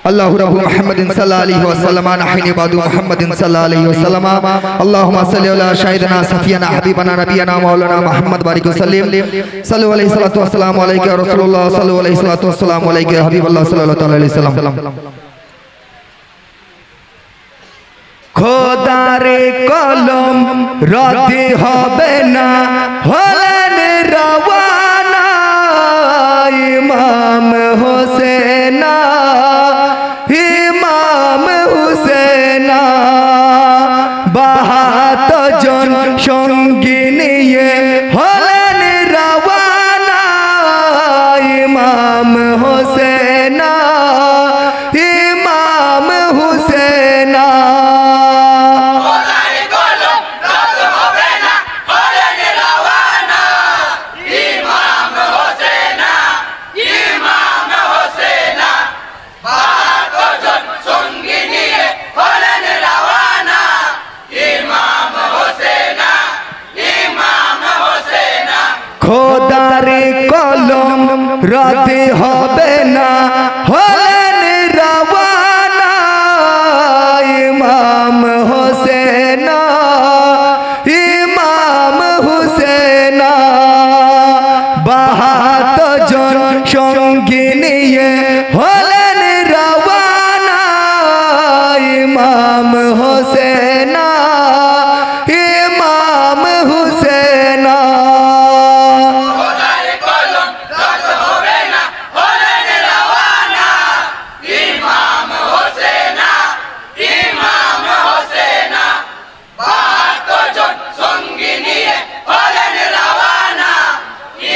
الله رب محمد صلى الله عليه وسلم نحن بعد محمد صلى الله عليه وسلم اللهم صل على سيدنا سفينا حبيبنا نبينا مولانا محمد بارك وسلم صلوا عليه الصلاة والسلام عليك يا رسول الله صلوا عليه الصلاة والسلام عليك يا حبيب الله صلى الله عليه وسلم খোদারে কলম রদ্দি হবে না হলেন রওয়ানা ইমাম হোসেন ইমাম হোসেন 72 জন সঙ্গী নিয়ে হলেন রওয়ানা ইমাম হোসেন ইমাম হোসেন খোদারে কলম রদ্দি হবে না হলেন রওয়ানা ইমাম হোসেন ইমাম হোসেন 72 জন সঙ্গী নিয়ে হলেন রওয়ানা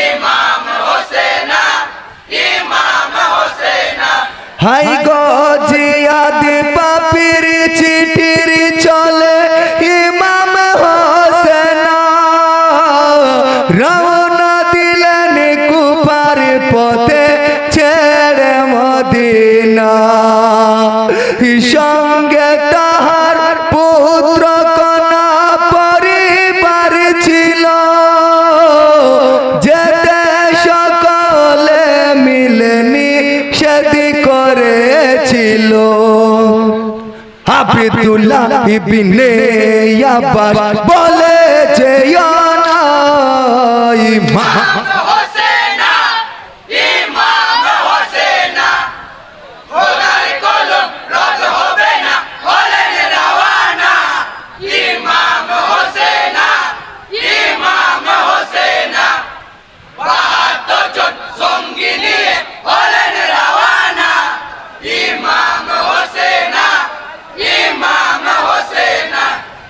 ইমাম হোসেন ইমাম হোসেন হাই গো জিয়াদ পাপির চিঠির চলে ইমাম হোসেন রওনা দিলেন কুফার পথে ছেড়ে মদিনা সঙ্গে তাহার পুত্র কন্যা পরিবার ছিল যেতে সকলে মিলে নিষেধ করেছিল আব্দুল্লাহ ইবনে আব্বাস বলেছে না ইমাম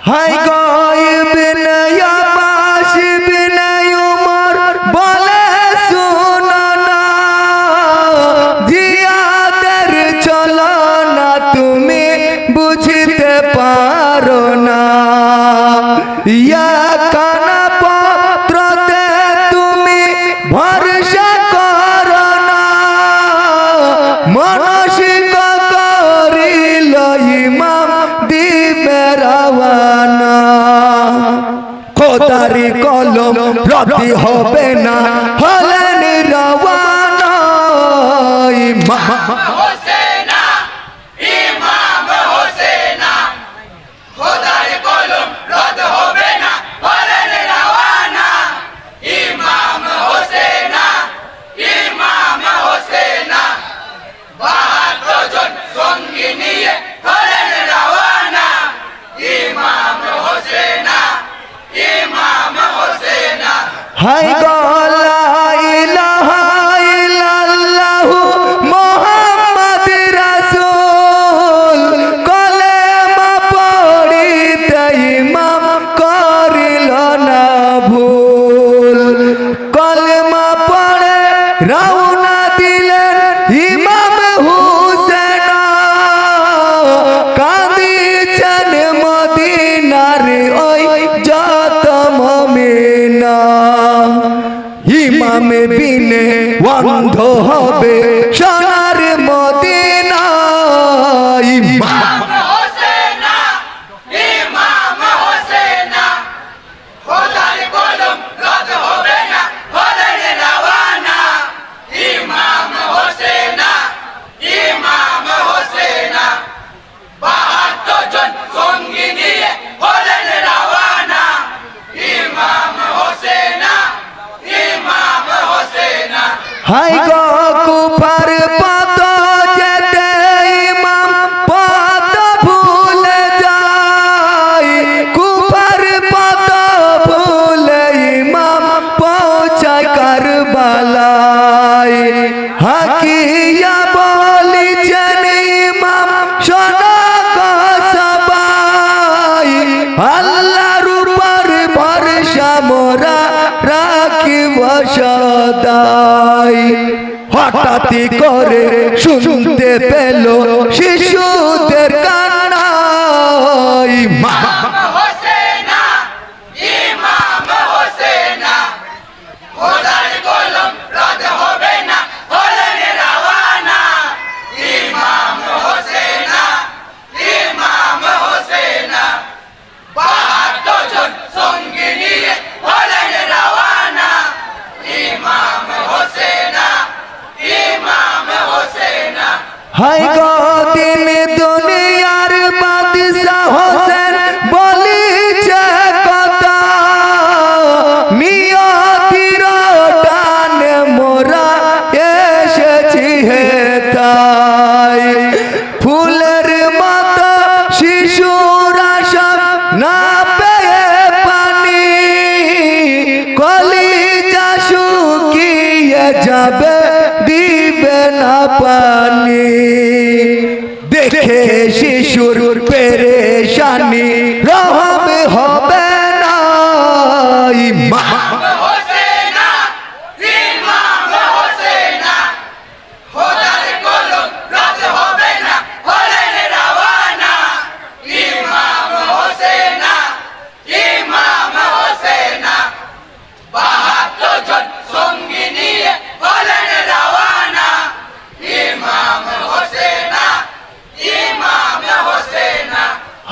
হাই গো ইবনে আব্বাস ইবনে উমর বলে শুনো না জিয়াদের চলো না তুমি বুঝতে পারো না ইয়া কানা পত্রতে তুমি ভরসা করো না মানসিক করিল ইমাম দিবে রওয়ানা খোদারি কলম রদ্দি হবে না হলেন রওয়ানা ইমাম হোসেন ইমাম হোসেন খোদারি কলম রদ হবে না হলেন রওয়ানা ইমাম হোসেন ইমাম হোসেন 72 জন সঙ্গী নিয়ে হলেন রওয়ানা ইমাম হোসেন ইমাম হোসেন হাই গো লা ইলাহা ইল্লাল্লাহু মুহাম্মদ রাসূল কলেমা পড়িতে ইমাম করিল না ভুল কলেমা পড়ে রওনা দিলেন ইমাম হোসেন কাঁদিছেন মদিনার ওই যত মুমিনা ইমাম বিনে অন্ধ হবে সোনার মদিনা ইমাম হোসেন ইমাম হোসেন খোদার কলম রদ হবে না হলেন রওয়ানা ইমাম হোসেন ইমাম হোসেন সদাই হঠাৎ করে শুনতে পেল শিশুদের কান্না হাই গো দিন দুনিয়ার বাদশাহ হোসেন বলিছে কথা নিয়তির টানে মোরা এসেছি হে তাই ফুলের মতো শিশুরা সব না পেয়ে পানি কলিজা শুকিয়ে যাবে দিবে না পানি দেখে শিশুর পেরেশানি রহম হবে না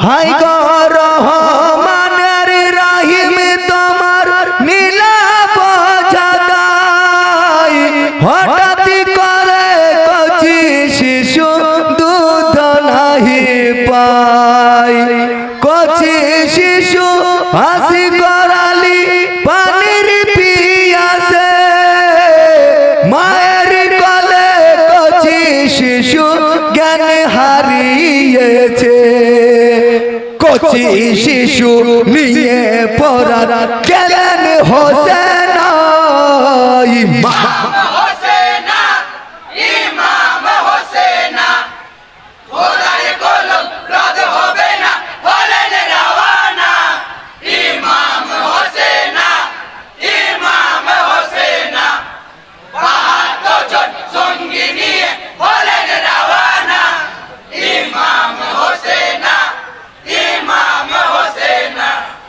হাই গো রহমানের রাহিম তোমার নীলাভ জাগাই হঠাৎ করে কচি শিশু দুধ নাহি পাই কচি শিশু হাসি করালি পানির পিয়াসে মায়ের কোলে কচি শিশু জ্ঞান হারিয়েছে কচি শিশু নিয়ে পড়া গেলেন হোসেন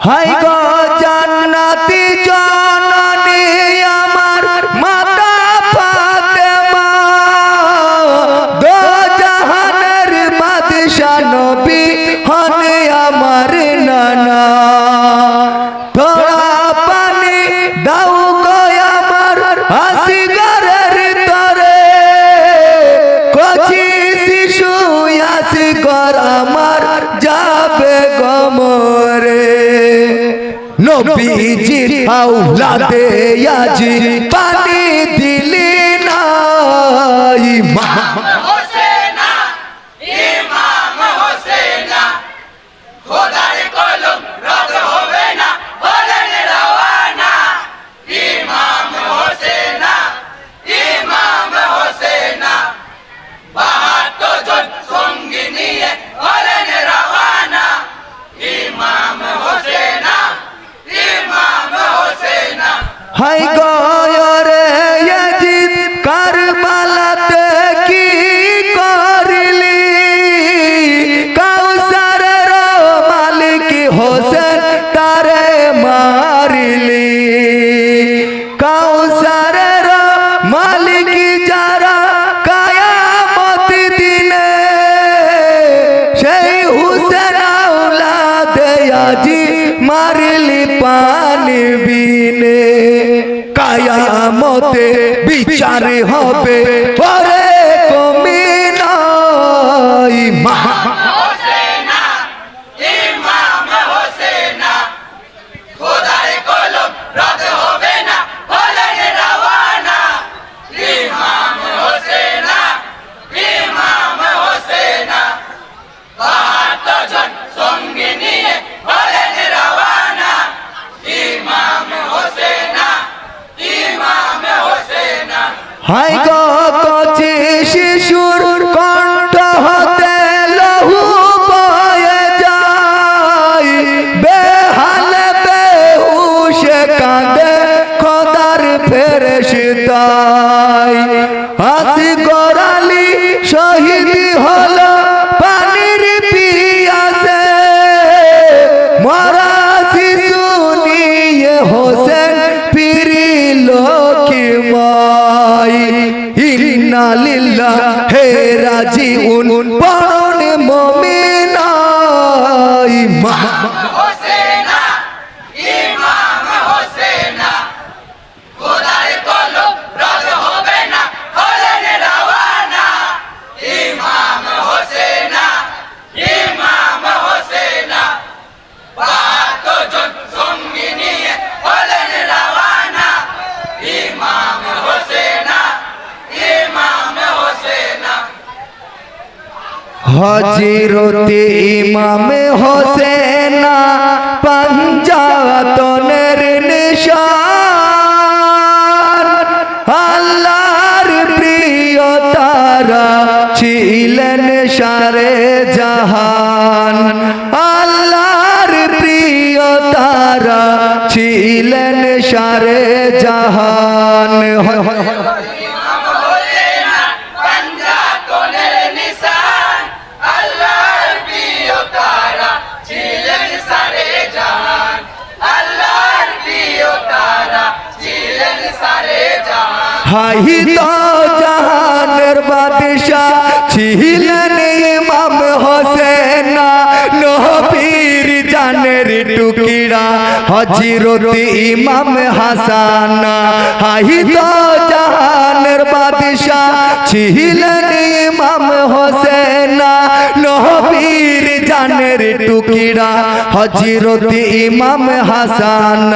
হাই গো জান্নাতি জননী আমার মাতা ফাতেমা দো জাহানের বাদশা নবী হন আমার নানা থোড়া পানি দাও গো আমার আসগরের তরে কচি শিশু আসগর আমার যাবে গমরে নবীজির আওলাদে আজি পানি দিলি না ইমাম হোসেনা ইমাম হোসেনা খোদার কলম রদ হবে না হলেন রওয়ানা ইমাম হোসেনা 72 জন সঙ্গী নিয়ে হলেন রওয়ানা ইমাম হোসেনা হাই গো রে ইয়াজিদ কারবালাতে কি করলি কাউসারের মালিক হোসেন তারে মারিলি কাউসারের মালিক যারা কিয়ামত দিনে সেই হোসেন আওলাদে আজি মারিলি পানি বিনে কিয়ামতে বিচার হবে ওরে কমিনা ইমাম হোসেনা ইমাম হোসেনা খোদার কলম রদ হবে না হলেন রওয়ানা ইমাম হোসেনা 72 জন সঙ্গী নিয়ে হলেন রওয়ানা ইমাম হোসেনা হাই গো কচি শিশুর কণ্ঠ হতে লহু বয়ে যায় বেহাল বেহুশ কাঁদে খোদার ফের চরণ মুমিনা ইমাম হোসেনা ইমাম হোসেনা খোদার কলম রদ হবে না হলেন রওয়ানা ইমাম হোসেনা পাঁচজন সঙ্গী নিয়ে হলেন রওয়ানা ইমাম হোসেনা হযরতে ইমাম হোসেনা পঞ্জাতনের নিশান আল্লাহর প্রিয় তারা ছিলেন সারে জাহান আল্লাহর প্রিয় তারা ছিলেন সারে জাহান হাইদা জাহানের বাদশাহ ছিলেন ইমাম হোসেনা নবীর জানের টুকরা হযরত ইমাম হাসান হাইদা জাহানের বাদশাহ ছিলেন ইমাম হোসেনা নবীর জানের টুকরা হযরত ইমাম হাসান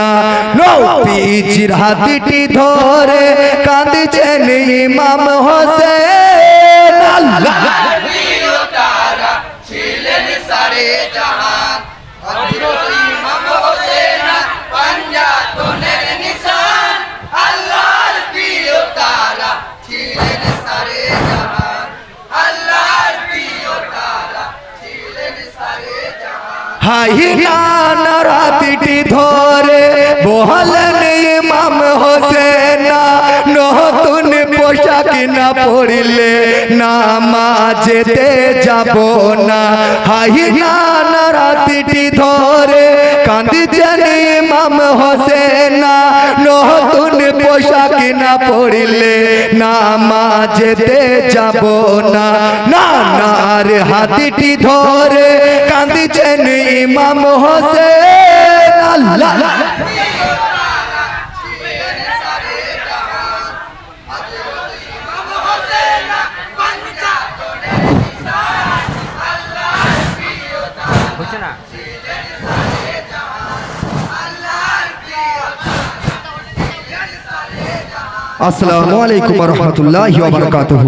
নবীজির হাতটি ধরে কাঁদছেন ইমাম হোসেন আল্লাহ প্রিয় তারা ছিলেন সারে জাহান হযরত ইমাম হোসেনা পঞ্জাতনের নিশান আল্লাহর প্রিয় তারা ছিলেন সারে জাহান আল্লাহর প্রিয় তারা ছিলেন সারে জাহান হাইনা রাতটি ধরে বহলেন ইমাম হোসেনা নতুন পোশাক না পরিলে নামাজেতে যাব না হাইনা রাতটি ধরে কাঁদছেন ইমাম হোসেনা নতুন পোশাক না পরিলে নামাজেতে যাব না নানার হাতটি ধরে কাঁদছেন ইমাম হোসেন আল্লাহ আসসালামু আলাইকুম ওয়া রাহমাতুল্লাহি ওয়া বারাকাতুহু।